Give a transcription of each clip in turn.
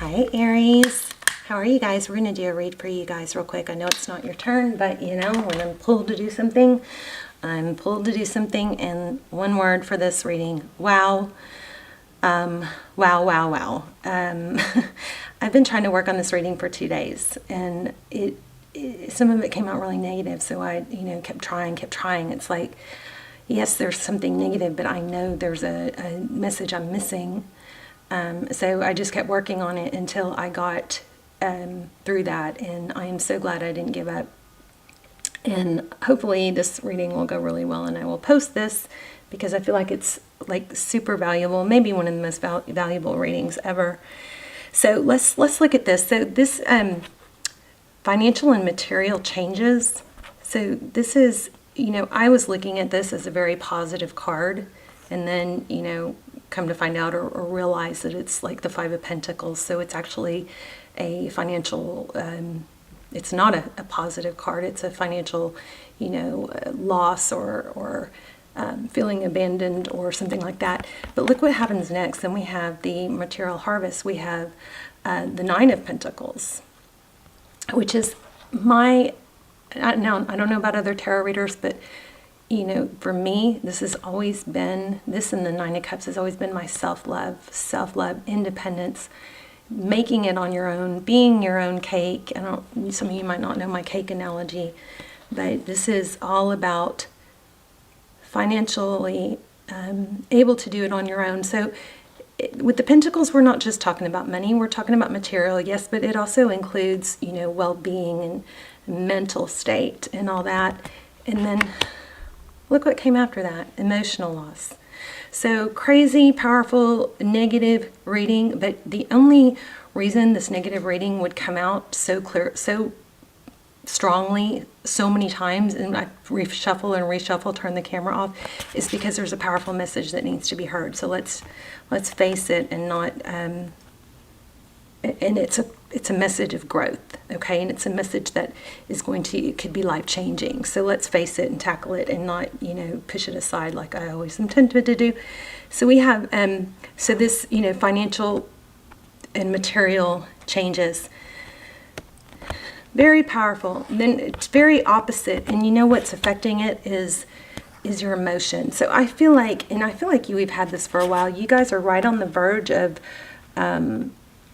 Hi Aries, how are you guys? We're going to do a read for you guys real quick. I know it's not your turn, but you know, when I'm pulled to do something, I'm pulled to do something. And one word for this reading: wow. Wow. I've been trying to work on this reading for 2 days, and some of it came out really negative, so I kept trying. It's like, yes, there's something negative, but I know there's a message I'm missing. So I just kept working on it until I got through that, and I am so glad I didn't give up. And hopefully this reading will go really well, and I will post this because I feel like it's like super valuable, maybe one of the most valuable readings ever. So let's look at this. So this financial and material changes. So this is, I was looking at this as a very positive card, and then, come to find out or realize that it's like the Five of Pentacles. So it's actually a financial, it's not a positive card. It's a financial, loss or feeling abandoned or something like that. But look what happens next. Then we have the material harvest. We have the Nine of Pentacles, which is now I don't know about other tarot readers, but for me, this has always been, this and the Nine of Cups has always been my self-love, independence, making it on your own, being your own cake. Some of you might not know my cake analogy, but this is all about financially able to do it on your own. So with the Pentacles, we're not just talking about money, we're talking about material, yes, but it also includes, well-being and mental state and all that. And then look what came after that: emotional loss. So crazy, powerful, negative reading, but the only reason this negative reading would come out so clear, so strongly, so many times, and I reshuffle, turn the camera off, is because there's a powerful message that needs to be heard. So let's face it, and not and it's a message of growth, okay? And it's a message that it could be life-changing. So let's face it and tackle it, and not, push it aside like I always am tempted to do. So we have, so this, financial and material changes. Very powerful. Then it's very opposite, and what's affecting it is your emotion. So I feel like we've had this for a while. You guys are right on the verge of,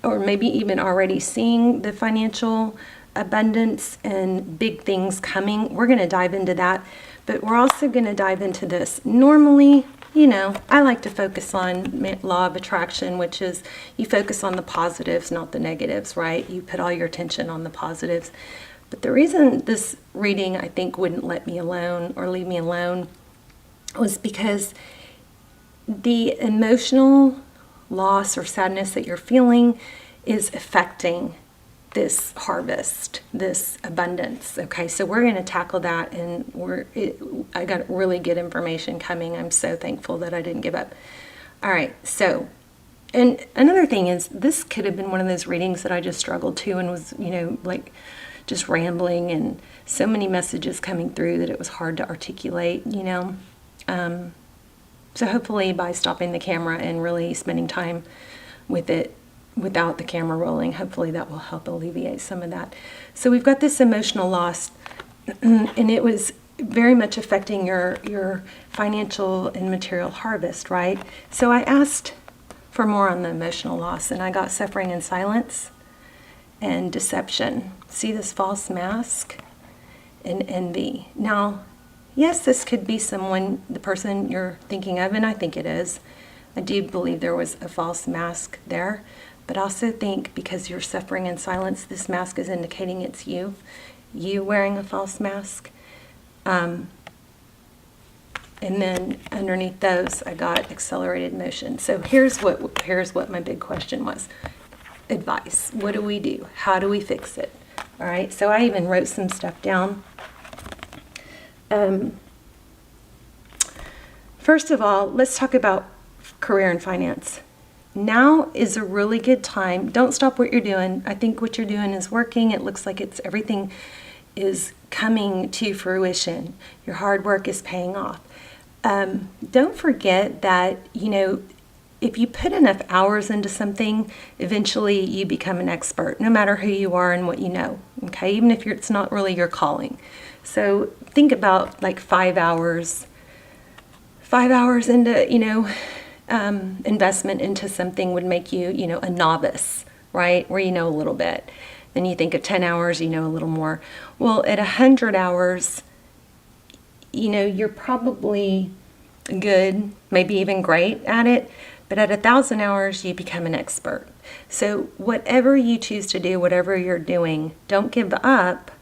or maybe even already seeing the financial abundance and big things coming. We're going to dive into that, but we're also going to dive into this. Normally, I like to focus on law of attraction, which is you focus on the positives, not the negatives, right? You put all your attention on the positives. But the reason this reading, I think, wouldn't let me alone or leave me alone was because the emotional loss or sadness that you're feeling is affecting this harvest, this abundance. Okay, so we're going to tackle that, and I got really good information coming. I'm so thankful that I didn't give up. All right, so, and another thing is, this could have been one of those readings that I just struggled to and was, like just rambling, and so many messages coming through that it was hard to articulate, So hopefully by stopping the camera and really spending time with it without the camera rolling, hopefully that will help alleviate some of that. So we've got this emotional loss, and it was very much affecting your financial and material harvest, right? So I asked for more on the emotional loss, and I got suffering in silence and deception. See this false mask and envy. Now, yes, this could be the person you're thinking of, and I think it is. I do believe there was a false mask there, but I also think because you're suffering in silence, this mask is indicating it's you wearing a false mask. And then underneath those, I got accelerated motion. So here's what my big question was. Advice. What do we do? How do we fix it? All right, so I even wrote some stuff down. First of all, let's talk about career and finance. Now is a really good time. Don't stop what you're doing. I think what you're doing is working. It looks like everything is coming to fruition. Your hard work is paying off. Don't forget that, if you put enough hours into something, eventually you become an expert, no matter who you are and what you know, okay? Even if it's not really your calling. So think about like 5 hours into, investment into something would make you, a novice, right? Where you know a little bit. Then you think of 10 hours, you know a little more. Well, at 100 hours, you're probably good, maybe even great at it. But at 1,000 hours, you become an expert. So whatever you choose to do, whatever you're doing, don't give up.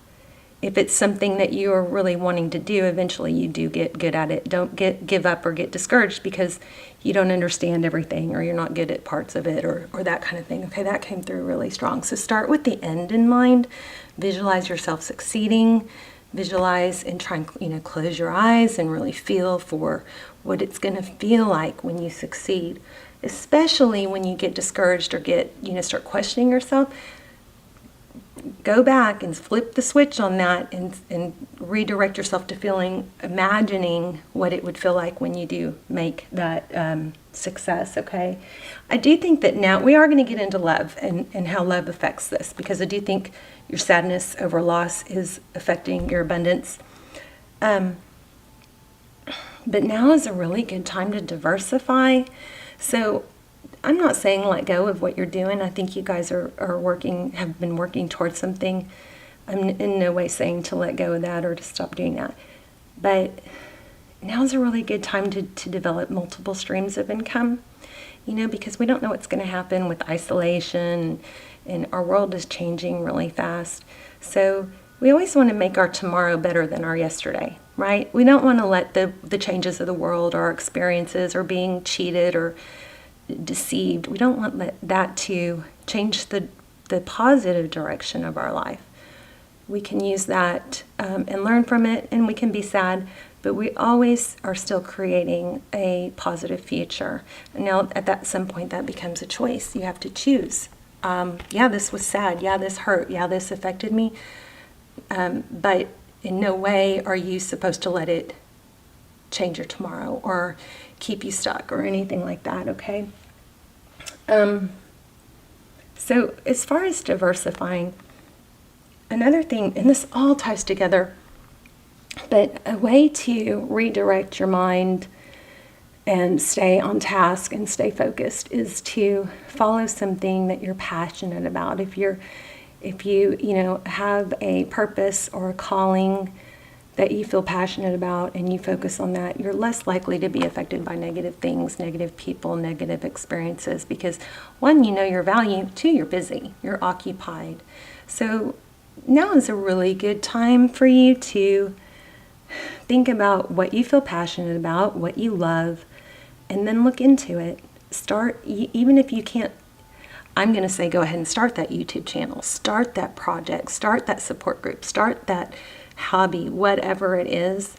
If it's something that you are really wanting to do, eventually you do get good at it. Don't give up or get discouraged because you don't understand everything or you're not good at parts of it or that kind of thing. Okay, that came through really strong. So start with the end in mind. Visualize yourself succeeding. Visualize and try and close your eyes and really feel for what it's going to feel like when you succeed, especially when you get discouraged or start questioning yourself. Go back and flip the switch on that and redirect yourself to imagining what it would feel like when you do make that success, okay? I do think that now we are going to get into love and how love affects this, because I do think your sadness over loss is affecting your abundance. But now is a really good time to diversify. So I'm not saying let go of what you're doing. I think you guys have been working towards something. I'm in no way saying to let go of that or to stop doing that. But now's a really good time to develop multiple streams of income, because we don't know what's going to happen with isolation, and our world is changing really fast. So we always want to make our tomorrow better than our yesterday, right? We don't want to let the changes of the world or our experiences or being cheated or deceived, we don't want that to change the positive direction of our life. We can use that and learn from it, and we can be sad, but we always are still creating a positive future. And now at some point that becomes a choice. You have to choose. Yeah, this was sad. Yeah, this hurt. Yeah, this affected me. But in no way are you supposed to let it change your tomorrow or keep you stuck or anything like that, okay? So as far as diversifying, another thing, and this all ties together, but a way to redirect your mind and stay on task and stay focused is to follow something that you're passionate about. If you have a purpose or a calling that you feel passionate about and you focus on that, you're less likely to be affected by negative things, negative people, negative experiences, because one, you know your value, two, you're busy, you're occupied. So now is a really good time for you to think about what you feel passionate about, what you love, and then look into it. Start, even if you can't, I'm going to say go ahead and start that YouTube channel, start that project, start that support group, start that hobby, whatever it is.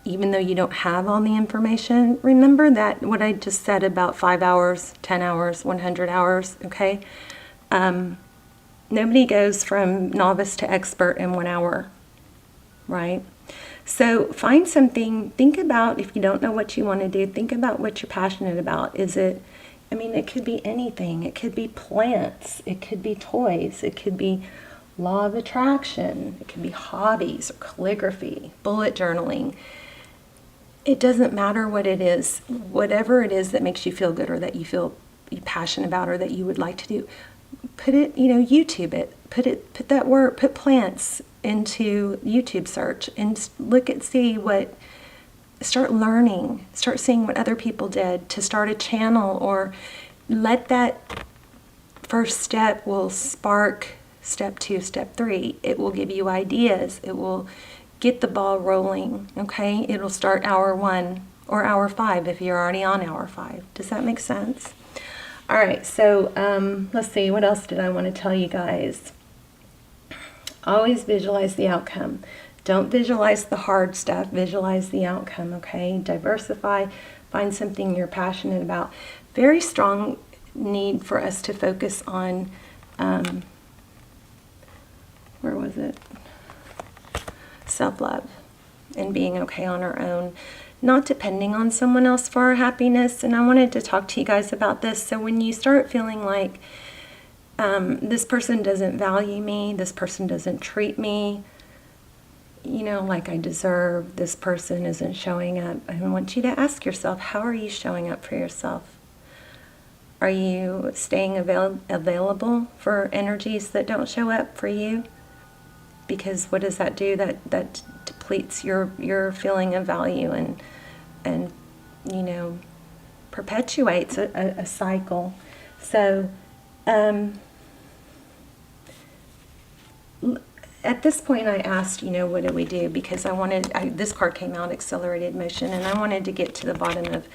Even though you don't have all the information, remember that what I just said about 5 hours, 10 hours, 100 hours, okay? Nobody goes from novice to expert in 1 hour, right? So find something, think about, if you don't know what you want to do, think about what you're passionate about. It could be anything. It could be plants. It could be toys. It could be law of attraction. It could be hobbies or calligraphy, bullet journaling. It doesn't matter what it is. Whatever it is that makes you feel good or that you feel passionate about or that you would like to do, put it, YouTube it. Put that word, put plants into YouTube search and start learning, start seeing what other people did to start a channel, or let that first step will spark step 2, step 3. It will give you ideas. It will get the ball rolling, okay? It'll start hour 1 or hour 5 if you're already on hour 5. Does that make sense? All right, so let's see, what else did I want to tell you guys? Always visualize the outcome. Don't visualize the hard stuff, visualize the outcome, okay? Diversify, find something you're passionate about. Very strong need for us to focus on, where was it? Self-love and being okay on our own. not depending on someone else for our happiness. And I wanted to talk to you guys about this. So when you start feeling like this person doesn't value me, this person doesn't treat me, like I deserve, this person isn't showing up, I want you to ask yourself, how are you showing up for yourself? Are you staying available for energies that don't show up for you? Because what does that do? That depletes your feeling of value and perpetuates a cycle. So at this point I asked, what do we do? Because this card came out, accelerated motion, and I wanted to get to the bottom of,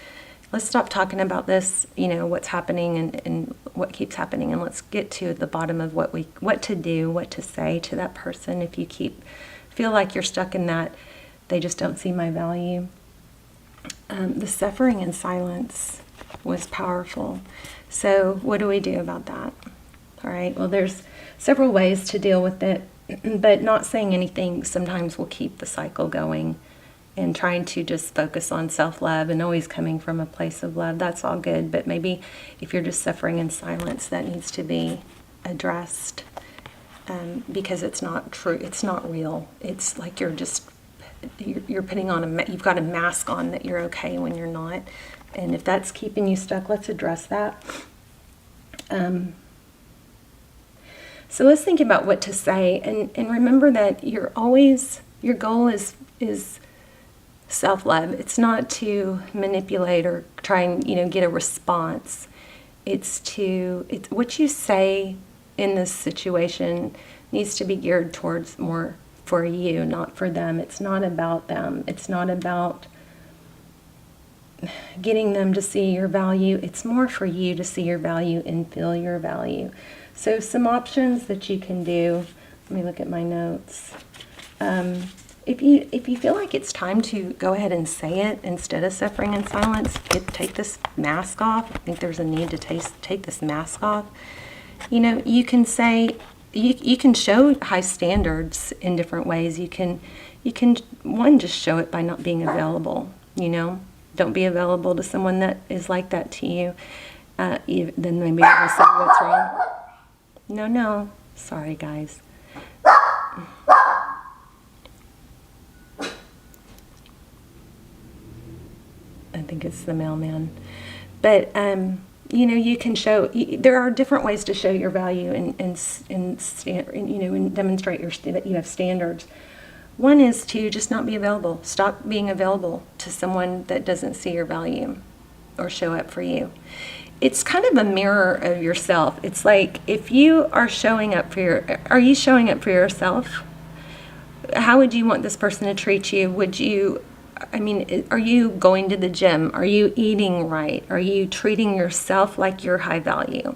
let's stop talking about this, what's happening and what keeps happening, and let's get to the bottom of what to do, what to say to that person if you feel like you're stuck in that, they just don't see my value. The suffering in silence was powerful. So what do we do about that? All right, well, there's several ways to deal with it, but not saying anything sometimes will keep the cycle going. And trying to just focus on self-love and always coming from a place of love, that's all good. But maybe if you're just suffering in silence, that needs to be addressed, because it's not true. It's not real. It's like you're putting on you've got a mask on that you're okay when you're not. And if that's keeping you stuck, let's address that. So let's think about what to say, and remember that your goal is self-love. It's not to manipulate or try and get a response. It's what you say in this situation needs to be geared towards more for you, not for them. It's not about them. It's not about getting them to see your value. It's more for you to see your value and feel your value. So some options that you can do. Let me look at my notes. If you feel like it's time to go ahead and say it instead of suffering in silence, take this mask off. I think there's a need to take this mask off. You can say, you can show high standards in different ways. You can one, just show it by not being available. Don't be available to someone that is like that to you. Then maybe they'll say what's wrong. No, sorry guys. I think it's the mailman. But, you can show, there are different ways to show your value and demonstrate that you have standards. One is to just not be available. Stop being available to someone that doesn't see your value or show up for you. It's kind of a mirror of yourself. It's like, if you are showing up are you showing up for yourself? How would you want this person to treat you? Are you going to the gym? Are you eating right? Are you treating yourself like you're high value?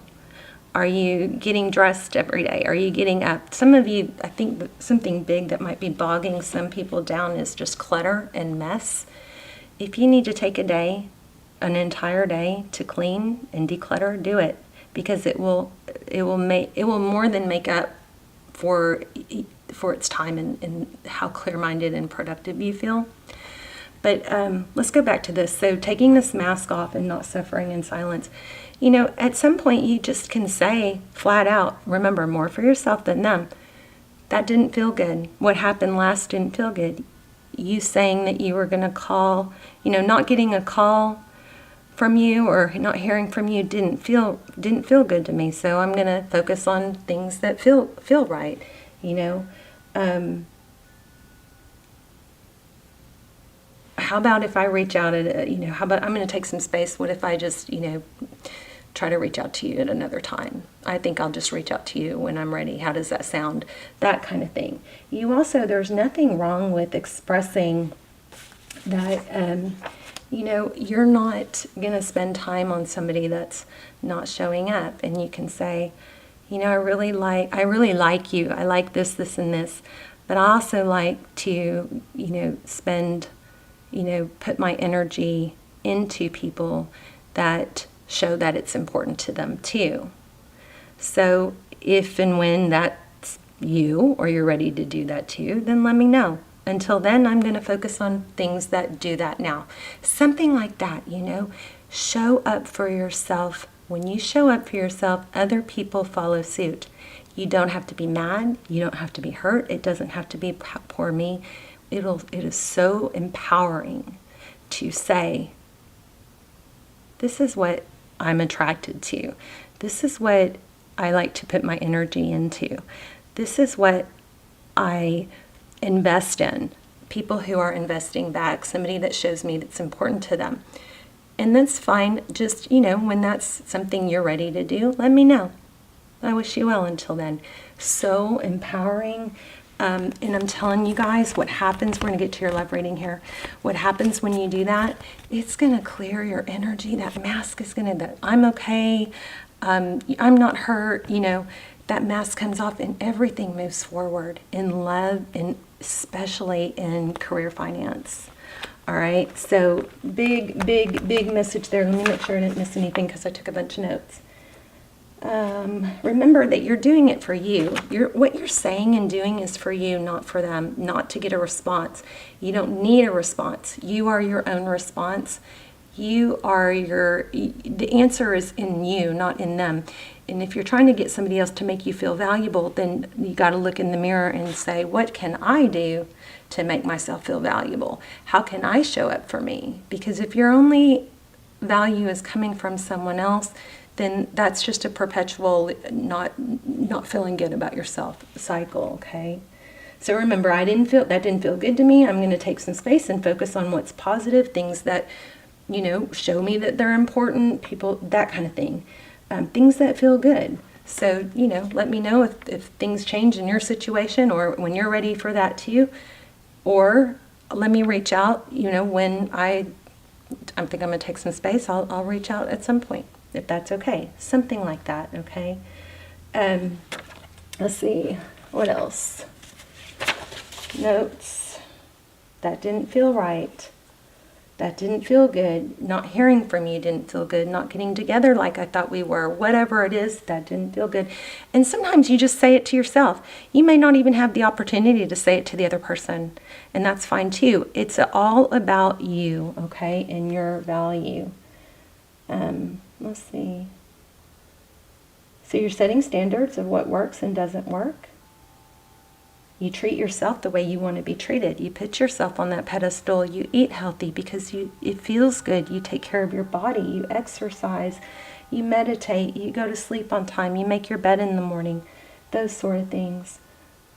Are you getting dressed every day? Are you getting up? Some of you, I think something big that might be bogging some people down is just clutter and mess. If you need to take an entire day to clean and declutter, do it, because it will more than make up for its time and how clear-minded and productive you feel. But let's go back to this. So taking this mask off and not suffering in silence. At some point you just can say flat out, remember, more for yourself than them. That didn't feel good. What happened last didn't feel good. You saying that you were going to call, not getting a call from you or not hearing from you didn't feel good to me. So I'm going to focus on things that feel right. How about if I reach out how about I'm going to take some space? What if I just, try to reach out to you at another time? I think I'll just reach out to you when I'm ready. How does that sound? That kind of thing. There's nothing wrong with expressing that, you're not going to spend time on somebody that's not showing up. And you can say, I really like you. I like this, and this. But I also like to, put my energy into people that show that it's important to them too. So if and when that's you, or you're ready to do that too, then let me know. Until then, I'm going to focus on things that do that now. Something like that, you know. Show up for yourself. When you show up for yourself, other people follow suit. You don't have to be mad. You don't have to be hurt. It doesn't have to be poor me. It is so empowering to say, this is what I'm attracted to. This is what I like to put my energy into. This is what I invest in. People who are investing back, somebody that shows me that's important to them. And that's fine. Just, you know, when that's something you're ready to do, let me know. I wish you well until then. So empowering. And I'm telling you guys what happens. We're going to get to your love reading here. What happens when you do that, it's going to clear your energy. That mask is going to, that I'm okay. I'm not hurt. You know, that mask comes off and everything moves forward in love and especially in career finance. All right. So big message there. Let me make sure I didn't miss anything because I took a bunch of notes. Remember that you're doing it for you. What you're saying and doing is for you, not for them, not to get a response. You don't need a response. You are your own response. The answer is in you, not in them. And if you're trying to get somebody else to make you feel valuable, then you got to look in the mirror and say, what can I do to make myself feel valuable? How can I show up for me? Because if your only value is coming from someone else, then that's just a perpetual not feeling good about yourself cycle, okay? So remember, that didn't feel good to me. I'm going to take some space and focus on what's positive, things that, you know, show me that they're important, people, that kind of thing. Things that feel good. So, you know, let me know if things change in your situation or when you're ready for that too. Or let me reach out, you know, when I think I'm going to take some space, I'll reach out at some point, if that's okay. Something like that, okay? Let's see, what else? Notes. That didn't feel right. That didn't feel good. Not hearing from you didn't feel good. Not getting together like I thought we were. Whatever it is, that didn't feel good. And sometimes you just say it to yourself. You may not even have the opportunity to say it to the other person. And that's fine too. It's all about you, okay, and your value. Let's see. So you're setting standards of what works and doesn't work. You treat yourself the way you want to be treated. You put yourself on that pedestal. You eat healthy because it feels good. You take care of your body. You exercise. You meditate. You go to sleep on time. You make your bed in the morning. Those sort of things.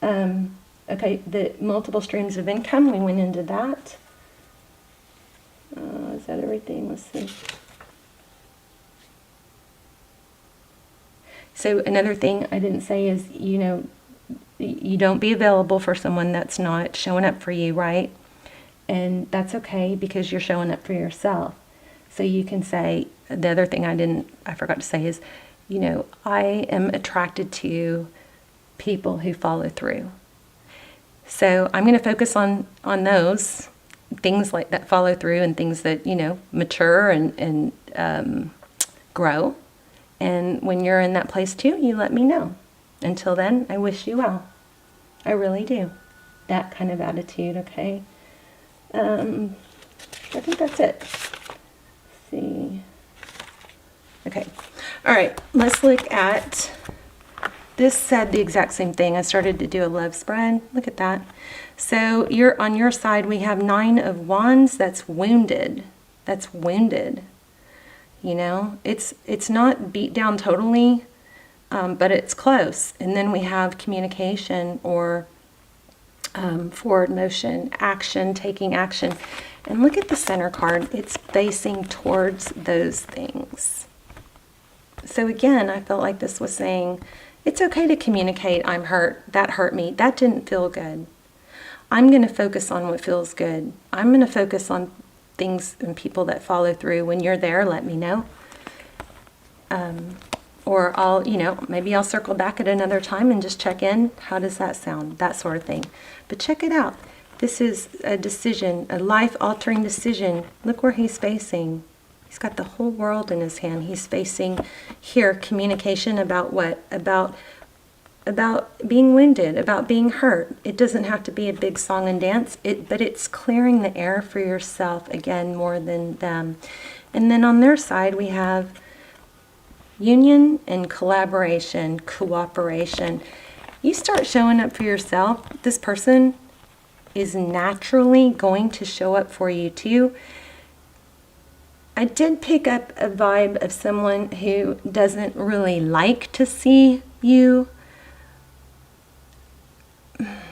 Okay, the multiple streams of income. We went into that. Is that everything? Let's see. So another thing I didn't say is, you know, you don't be available for someone that's not showing up for you, right? And that's okay because you're showing up for yourself. So you can say, the other thing I forgot to say is, you know, I am attracted to people who follow through. So I'm going to focus on those things like that follow through and things that, you know, mature and grow. And when you're in that place too, you let me know. Until then, I wish you well. I really do. That kind of attitude, okay? I think that's it. Let's see. Okay. All right. Let's look at, this said the exact same thing. I started to do a love spread. Look at that. So on your side, we have 9 of Wands. That's wounded. That's wounded. You know, it's not beat down totally. But it's close. And then we have communication or forward motion, action, taking action. And look at the center card. It's facing towards those things. So again, I felt like this was saying, it's okay to communicate, I'm hurt, that hurt me, that didn't feel good. I'm going to focus on what feels good. I'm going to focus on things and people that follow through. When you're there, let me know. Or maybe I'll circle back at another time and just check in. How does that sound? That sort of thing. But check it out. This is a decision, a life-altering decision. Look where he's facing. He's got the whole world in his hand. He's facing here communication about what? About about being wounded, about being hurt. It doesn't have to be a big song and dance, but it's clearing the air for yourself, again, more than them. And then on their side, we have union and collaboration, cooperation. You start showing up for yourself, this person is naturally going to show up for you too. I did pick up a vibe of someone who doesn't really like to see you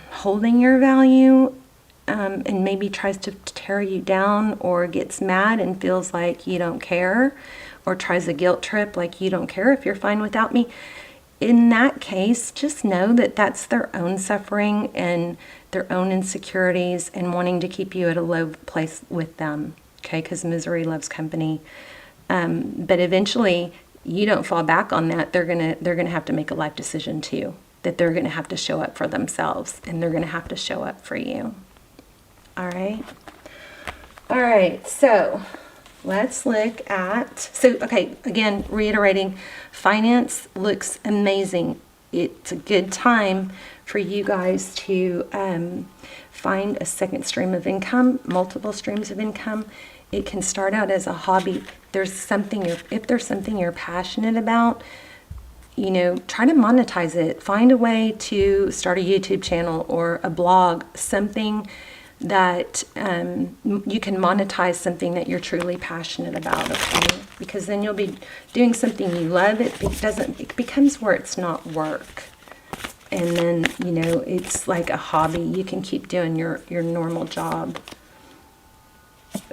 holding your value, and maybe tries to tear you down, or gets mad and feels like you don't care, or tries a guilt trip like you don't care if you're fine without me. In that case, just know that that's their own suffering and their own insecurities and wanting to keep you at a low place with them. Okay, because misery loves company. But eventually, you don't fall back on that. They're gonna have to make a life decision too. That they're gonna have to show up for themselves, and they're gonna have to show up for you. All right. All right. So let's look at. So okay, again, reiterating, finance looks amazing. It's a good time for you guys to find a second stream of income, multiple streams of income. It can start out as a hobby. If there's something you're passionate about, you know, try to monetize it. Find a way to start a YouTube channel or a blog, something that you can monetize, something that you're truly passionate about, okay? Because then you'll be doing something you love. It becomes where it's not work. And then, you know, it's like a hobby. You can keep doing your normal job.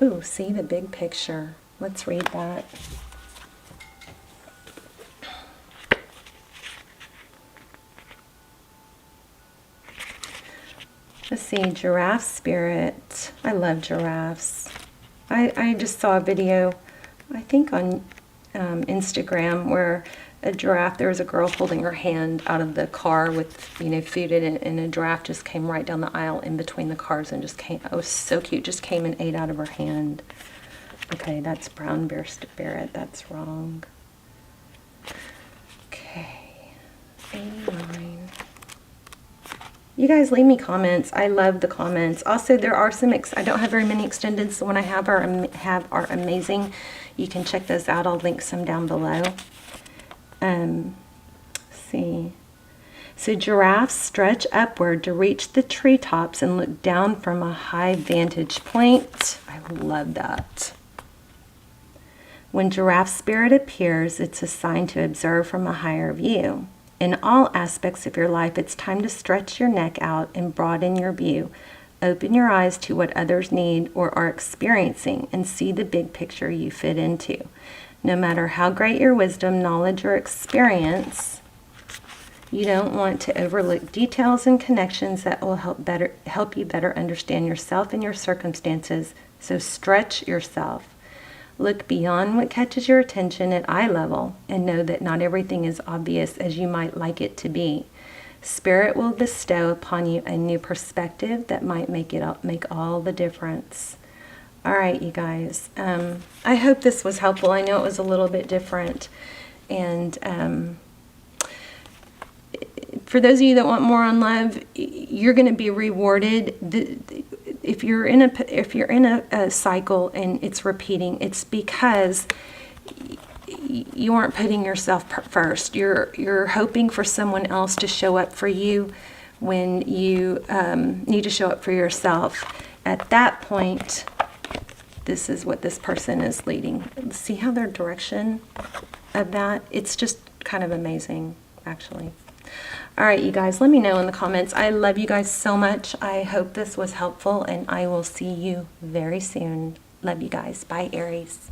Ooh, see the big picture. Let's read that. Let's see, giraffe spirit. I love giraffes. I just saw a video, I think on Instagram, where a giraffe, there was a girl holding her hand out of the car with, you know, food in it, and a giraffe just came right down the aisle in between the cars and just came. Oh, it was so cute. Just came and ate out of her hand. Okay, that's brown bear spirit. That's wrong. Okay, 89. You guys leave me comments. I love the comments. Also, there are some, I don't have very many extendeds. The one I have are amazing. You can check those out. I'll link some down below. Let's see. So giraffes stretch upward to reach the treetops and look down from a high vantage point. I love that. When giraffe spirit appears, it's a sign to observe from a higher view. In all aspects of your life, it's time to stretch your neck out and broaden your view. Open your eyes to what others need or are experiencing and see the big picture you fit into. No matter how great your wisdom, knowledge, or experience, you don't want to overlook details and connections that will help you better understand yourself and your circumstances. So stretch yourself. Look beyond what catches your attention at eye level and know that not everything is obvious as you might like it to be. Spirit will bestow upon you a new perspective that might make all the difference. All right, you guys. I hope this was helpful. I know it was a little bit different. And for those of you that want more on love, you're going to be rewarded. If you're in a cycle and it's repeating, it's because you aren't putting yourself first. You're hoping for someone else to show up for you when you need to show up for yourself. At that point, this is what this person is leading. See how their direction of that? It's just kind of amazing, actually. All right, you guys, let me know in the comments. I love you guys so much. I hope this was helpful, and I will see you very soon. Love you guys. Bye, Aries.